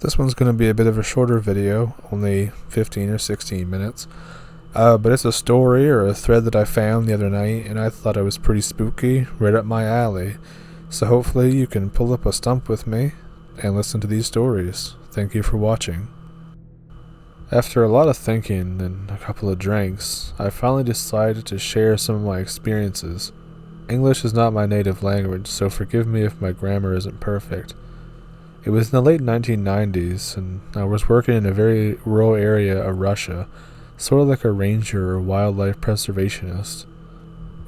This one's going to be a bit of a shorter video, only 15 or 16 minutes. But it's a story or a thread that I found the other night, and I thought it was pretty spooky, right up my alley. So hopefully you can pull up a stump with me and listen to these stories. Thank you for watching. After a lot of thinking and a couple of drinks, I finally decided to share some of my experiences. English is not my native language, so forgive me if my grammar isn't perfect. It was in the late 1990s, and I was working in a very rural area of Russia, sort of like a ranger or wildlife preservationist.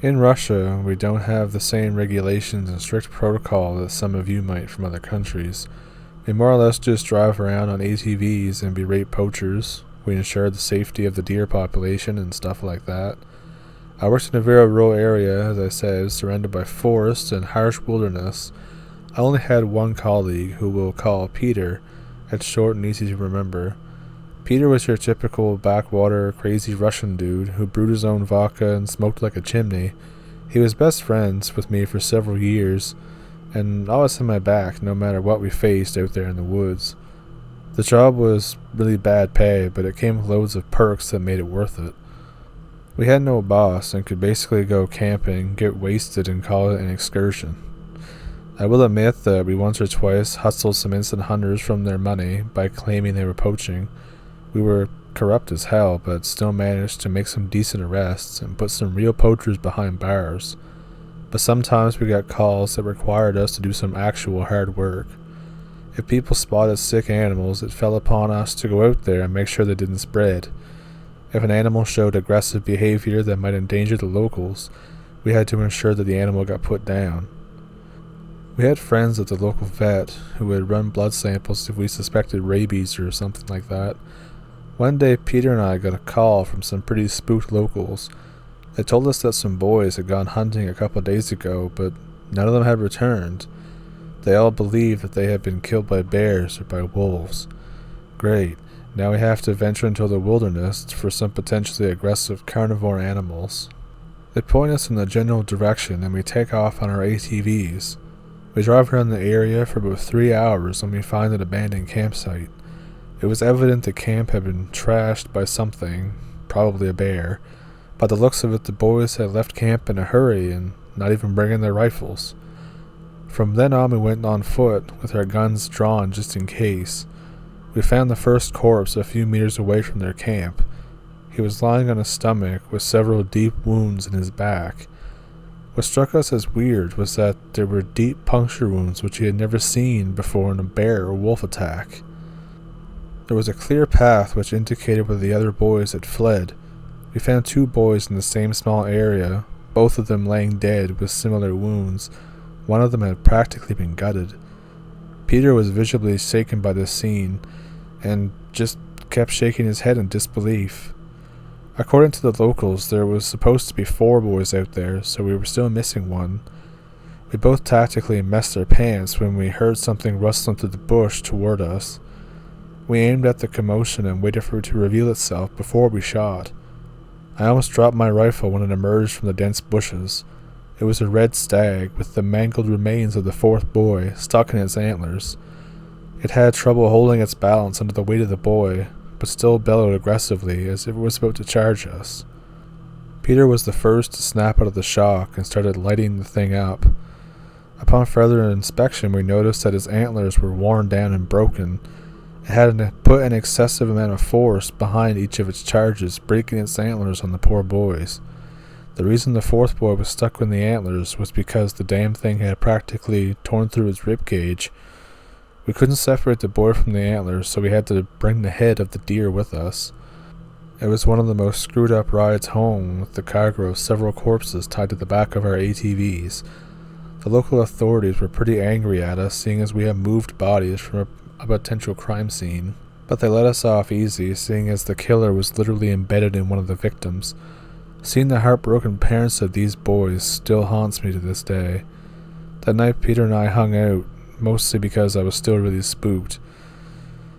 In Russia, we don't have the same regulations and strict protocol that some of you might from other countries. We more or less just drive around on ATVs and berate poachers. We ensure the safety of the deer population and stuff like that. I worked in a very rural area, as I said, surrounded by forests and harsh wilderness. I only had one colleague, who we'll call Peter. It's short and easy to remember. Peter was your typical backwater, crazy Russian dude who brewed his own vodka and smoked like a chimney. He was best friends with me for several years, and always had my back no matter what we faced out there in the woods. The job was really bad pay, but it came with loads of perks that made it worth it. We had no boss and could basically go camping, get wasted, and call it an excursion. I will admit that we once or twice hustled some innocent hunters from their money by claiming they were poaching. We were corrupt as hell, but still managed to make some decent arrests and put some real poachers behind bars. But sometimes we got calls that required us to do some actual hard work. If people spotted sick animals, it fell upon us to go out there and make sure they didn't spread. If an animal showed aggressive behavior that might endanger the locals, we had to ensure that the animal got put down. We had friends at the local vet who would run blood samples if we suspected rabies or something like that. One day, Peter and I got a call from some pretty spooked locals. They told us that some boys had gone hunting a couple of days ago, but none of them had returned. They all believed that they had been killed by bears or by wolves. Great. Now we have to venture into the wilderness for some potentially aggressive carnivore animals. They point us in the general direction and we take off on our ATVs. We drive around the area for about 3 hours when we find an abandoned campsite. It was evident the camp had been trashed by something, probably a bear. By the looks of it, the boys had left camp in a hurry and not even bringing their rifles. From then on we went on foot with our guns drawn just in case. We found the first corpse a few meters away from their camp. He was lying on his stomach with several deep wounds in his back. What struck us as weird was that there were deep puncture wounds which he had never seen before in a bear or wolf attack. There was a clear path which indicated where the other boys had fled. We found 2 boys in the same small area, both of them laying dead with similar wounds. One of them had practically been gutted. Peter was visibly shaken by this scene, and just kept shaking his head in disbelief. According to the locals, there was supposed to be 4 boys out there, so we were still missing one. We both tactically messed our pants when we heard something rustling through the bush toward us. We aimed at the commotion and waited for it to reveal itself before we shot. I almost dropped my rifle when it emerged from the dense bushes. It was a red stag with the mangled remains of the 4th boy stuck in its antlers. It had trouble holding its balance under the weight of the boy, but still bellowed aggressively as if it was about to charge us. Peter was the first to snap out of the shock and started lighting the thing up. Upon further inspection, we noticed that his antlers were worn down and broken. It had put an excessive amount of force behind each of its charges, breaking its antlers on the poor boys. The reason the 4th boy was stuck in the antlers was because the damn thing had practically torn through his ribcage. We couldn't separate the boy from the antlers, so we had to bring the head of the deer with us. It was one of the most screwed up rides home, with the cargo of several corpses tied to the back of our ATVs. The local authorities were pretty angry at us, seeing as we had moved bodies from a potential crime scene. But they let us off easy, seeing as the killer was literally embedded in one of the victims. Seeing the heartbroken parents of these boys still haunts me to this day. That night Peter and I hung out, mostly because I was still really spooked.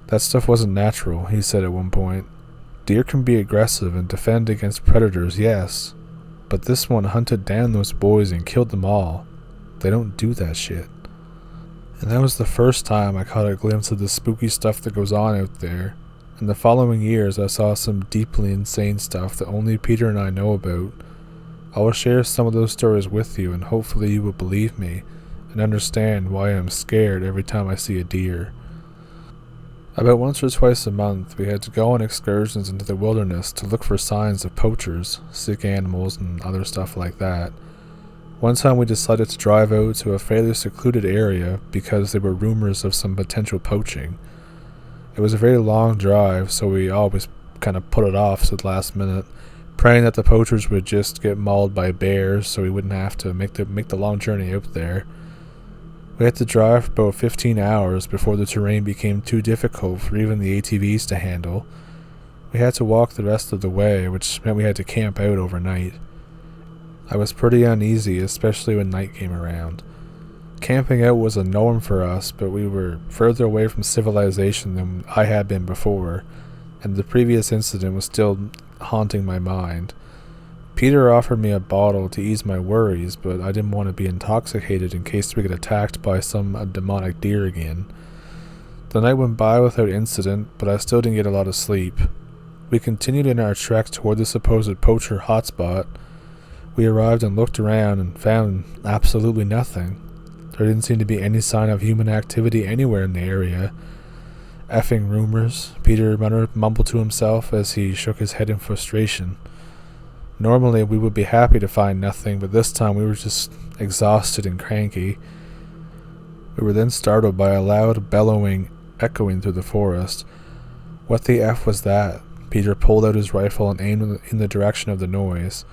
That stuff wasn't natural, he said at one point. Deer can be aggressive and defend against predators, yes, but this one hunted down those boys and killed them all. They don't do that shit. And that was the first time I caught a glimpse of the spooky stuff that goes on out there. In the following years, I saw some deeply insane stuff that only Peter and I know about. I will share some of those stories with you, and hopefully you will believe me and understand why I am scared every time I see a deer. About once or twice a month, we had to go on excursions into the wilderness to look for signs of poachers, sick animals, and other stuff like that. One time we decided to drive out to a fairly secluded area because there were rumors of some potential poaching. It was a very long drive, so we always kind of put it off to the last minute, praying that the poachers would just get mauled by bears so we wouldn't have to make the long journey out there. We had to drive for about 15 hours before the terrain became too difficult for even the ATVs to handle. We had to walk the rest of the way, which meant we had to camp out overnight. I was pretty uneasy, especially when night came around. Camping out was a norm for us, but we were further away from civilization than I had been before, and the previous incident was still haunting my mind. Peter offered me a bottle to ease my worries, but I didn't want to be intoxicated in case we get attacked by some demonic deer again. The night went by without incident, but I still didn't get a lot of sleep. We continued in our trek toward the supposed poacher hotspot. We arrived and looked around and found absolutely nothing. There didn't seem to be any sign of human activity anywhere in the area. Effing rumors, Peter mumbled to himself as he shook his head in frustration. Normally we would be happy to find nothing, but this time we were just exhausted and cranky. We were then startled by a loud bellowing echoing through the forest. What the F was that? Peter pulled out his rifle and aimed in the direction of the noise.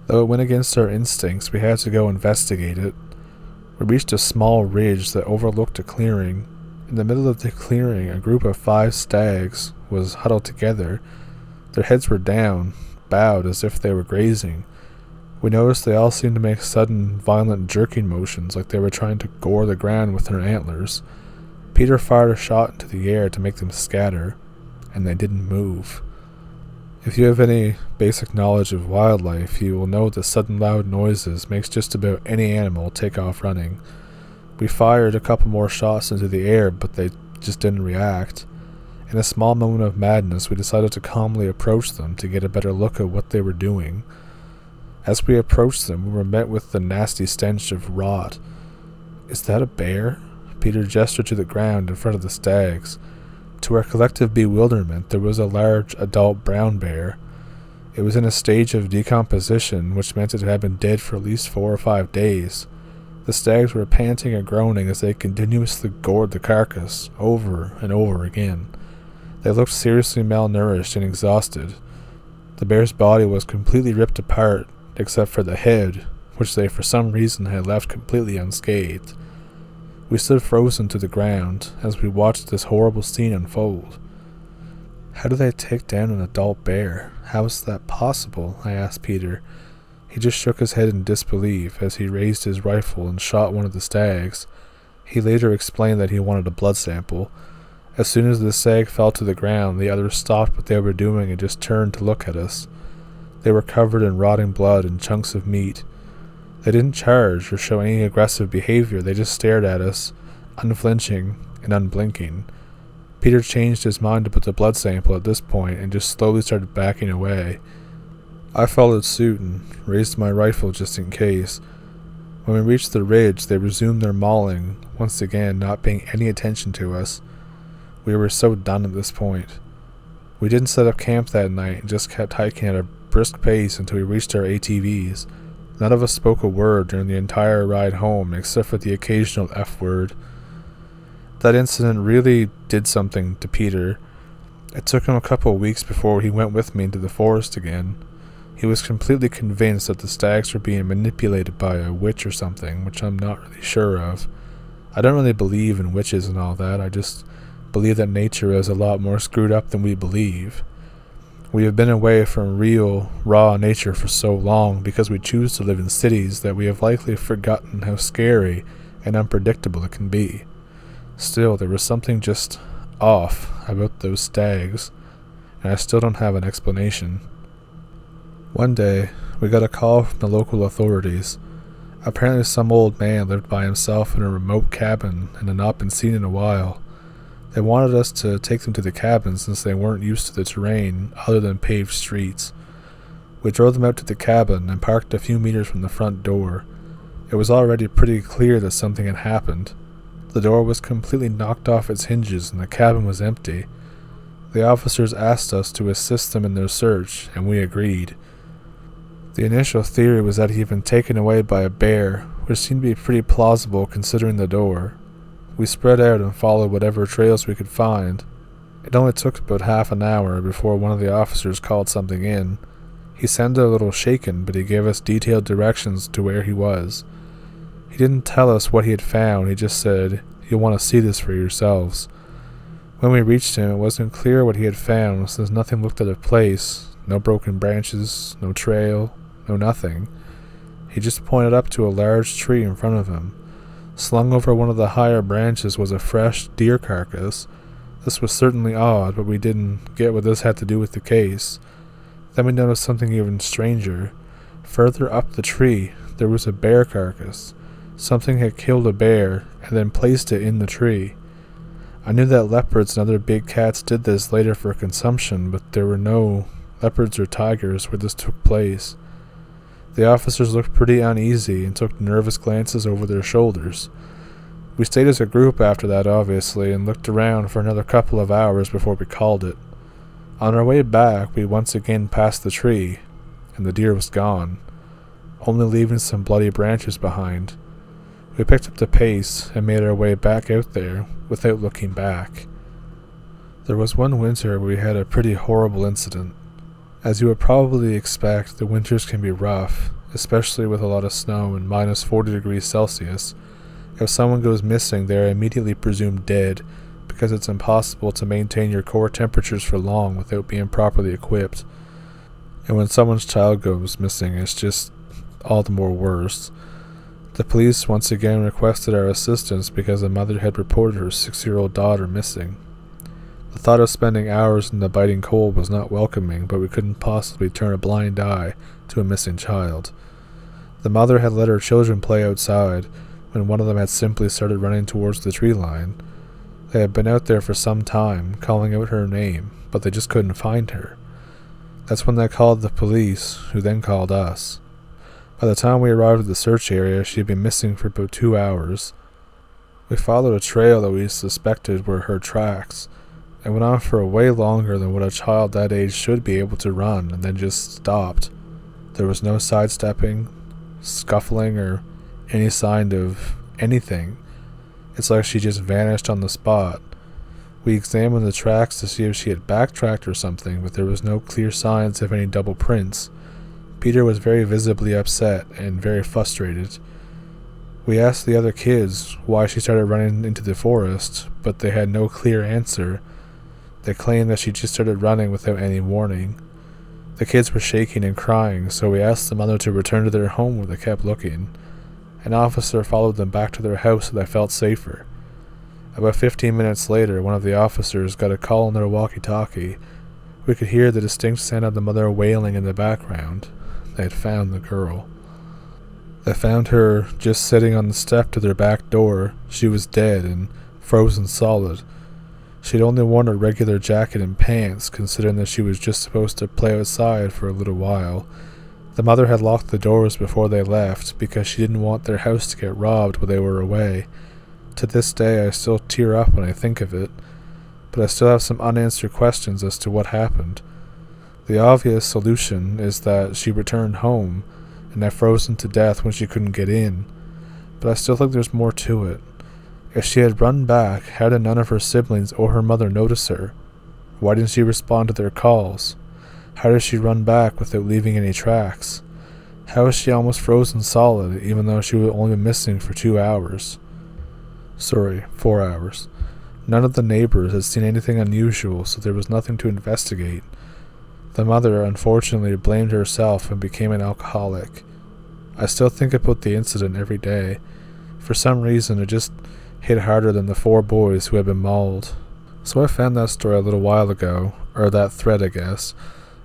Though it went against our instincts, we had to go investigate it. We reached a small ridge that overlooked a clearing. In the middle of the clearing, a group of 5 stags was huddled together. Their heads were down, bowed as if they were grazing. We noticed they all seemed to make sudden, violent jerking motions like they were trying to gore the ground with their antlers. Peter fired a shot into the air to make them scatter, and they didn't move. If you have any basic knowledge of wildlife, you will know that sudden loud noises makes just about any animal take off running. We fired a couple more shots into the air, but they just didn't react. In a small moment of madness, we decided to calmly approach them to get a better look at what they were doing. As we approached them, we were met with the nasty stench of rot. "Is that a bear?" Peter gestured to the ground in front of the stags. To our collective bewilderment, there was a large adult brown bear. It was in a stage of decomposition, which meant it had been dead for at least 4 or 5 days. The stags were panting and groaning as they continuously gored the carcass over and over again. They looked seriously malnourished and exhausted. The bear's body was completely ripped apart, except for the head, which they for some reason had left completely unscathed. We stood frozen to the ground as we watched this horrible scene unfold. "How do they take down an adult bear? How is that possible?" I asked Peter. He just shook his head in disbelief as he raised his rifle and shot one of the stags. He later explained that he wanted a blood sample. As soon as the stag fell to the ground, the others stopped what they were doing and just turned to look at us. They were covered in rotting blood and chunks of meat. They didn't charge or show any aggressive behavior, they just stared at us, unflinching and unblinking. Peter changed his mind to put the blood sample at this point and just slowly started backing away. I followed suit and raised my rifle just in case. When we reached the ridge, they resumed their mauling, once again not paying any attention to us. We were so done at this point. We didn't set up camp that night and just kept hiking at a brisk pace until we reached our ATVs. None of us spoke a word during the entire ride home except for the occasional F word. That incident really did something to Peter. It took him a couple of weeks before he went with me into the forest again. He was completely convinced that the stags were being manipulated by a witch or something, which I'm not really sure of. I don't really believe in witches and all that, I just believe that nature is a lot more screwed up than we believe. We have been away from real, raw nature for so long because we choose to live in cities that we have likely forgotten how scary and unpredictable it can be. Still, there was something just off about those stags, and I still don't have an explanation. One day, we got a call from the local authorities. Apparently some old man lived by himself in a remote cabin and had not been seen in a while. They wanted us to take them to the cabin since they weren't used to the terrain other than paved streets. We drove them out to the cabin and parked a few meters from the front door. It was already pretty clear that something had happened. The door was completely knocked off its hinges and the cabin was empty. The officers asked us to assist them in their search, and we agreed. The initial theory was that he had been taken away by a bear, which seemed to be pretty plausible considering the door. We spread out and followed whatever trails we could find. It only took about half an hour before one of the officers called something in. He sounded a little shaken, but he gave us detailed directions to where he was. He didn't tell us what he had found, he just said, "You'll want to see this for yourselves." When we reached him, it wasn't clear what he had found, since nothing looked out of place. No broken branches, no trail, no nothing. He just pointed up to a large tree in front of him. Slung over one of the higher branches was a fresh deer carcass. This was certainly odd, but we didn't get what this had to do with the case. Then we noticed something even stranger. Further up the tree, there was a bear carcass. Something had killed a bear and then placed it in the tree. I knew that leopards and other big cats did this later for consumption, but there were no leopards or tigers where this took place. The officers looked pretty uneasy and took nervous glances over their shoulders. We stayed as a group after that, obviously, and looked around for another couple of hours before we called it. On our way back, we once again passed the tree, and the deer was gone, only leaving some bloody branches behind. We picked up the pace and made our way back out there without looking back. There was one winter where we had a pretty horrible incident. As you would probably expect, the winters can be rough, especially with a lot of snow and minus 40 degrees Celsius. If someone goes missing, they are immediately presumed dead, because it's impossible to maintain your core temperatures for long without being properly equipped. And when someone's child goes missing, it's just all the more worse. The police once again requested our assistance because a mother had reported her 6-year-old daughter missing. The thought of spending hours in the biting cold was not welcoming, but we couldn't possibly turn a blind eye to a missing child. The mother had let her children play outside when one of them had simply started running towards the tree line. They had been out there for some time, calling out her name, but they just couldn't find her. That's when they called the police, who then called us. By the time we arrived at the search area, she had been missing for about 2 hours. We followed a trail that we suspected were her tracks, and went on for way longer than what a child that age should be able to run, and then just stopped. There was no sidestepping, scuffling, or any sign of anything. It's like she just vanished on the spot. We examined the tracks to see if she had backtracked or something, but there was no clear signs of any double prints. Peter was very visibly upset and very frustrated. We asked the other kids why she started running into the forest, but they had no clear answer. They claimed that she just started running without any warning. The kids were shaking and crying, so we asked the mother to return to their home where they kept looking. An officer followed them back to their house so they felt safer. About 15 minutes later, one of the officers got a call on their walkie-talkie. We could hear the distinct sound of the mother wailing in the background. They had found the girl. They found her just sitting on the step to their back door. She was dead and frozen solid. She'd only worn a regular jacket and pants, considering that she was just supposed to play outside for a little while. The mother had locked the doors before they left because she didn't want their house to get robbed while they were away. To this day, I still tear up when I think of it, but I still have some unanswered questions as to what happened. The obvious solution is that she returned home and had frozen to death when she couldn't get in, but I still think there's more to it. If she had run back, how did none of her siblings or her mother notice her? Why didn't she respond to their calls? How did she run back without leaving any tracks? How is she almost frozen solid, even though she was only missing for 2 hours? 4 hours. None of the neighbors had seen anything unusual, so there was nothing to investigate. The mother, unfortunately, blamed herself and became an alcoholic. I still think about the incident every day. For some reason, it just hit harder than the 4 boys who had been mauled. So I found that story a little while ago, or that thread, I guess,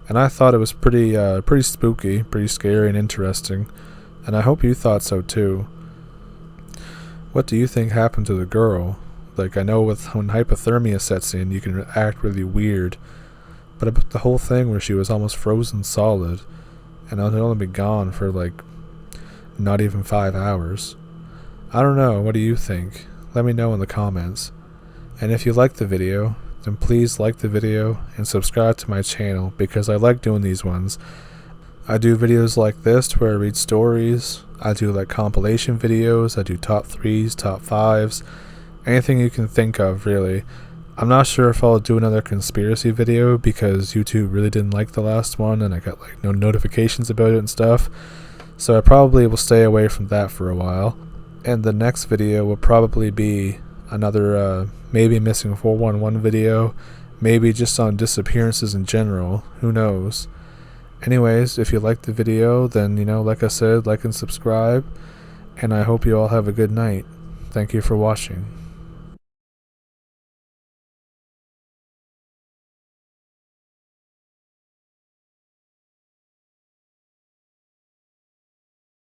and I thought it was pretty spooky, pretty scary and interesting. and I hope you thought so too. What do you think happened to the girl? Like, I know when hypothermia sets in, you can act really weird, but about the whole thing where she was almost frozen solid, and had only been gone for, like, not even 5 hours. I don't know, what do you think? Let me know in the comments. And if you liked the video, then please like the video and subscribe to my channel, because I like doing these ones. I do videos like this where I read stories, I do like compilation videos, I do top 3s, top 5s, anything you can think of really. I'm not sure if I'll do another conspiracy video because YouTube really didn't like the last one and I got like no notifications about it and stuff, so I probably will stay away from that for a while. And the next video will probably be another maybe missing 411 video, maybe just on disappearances in general, who knows. Anyways, if you liked the video, then, like I said, like and subscribe, and I hope you all have a good night. Thank you for watching.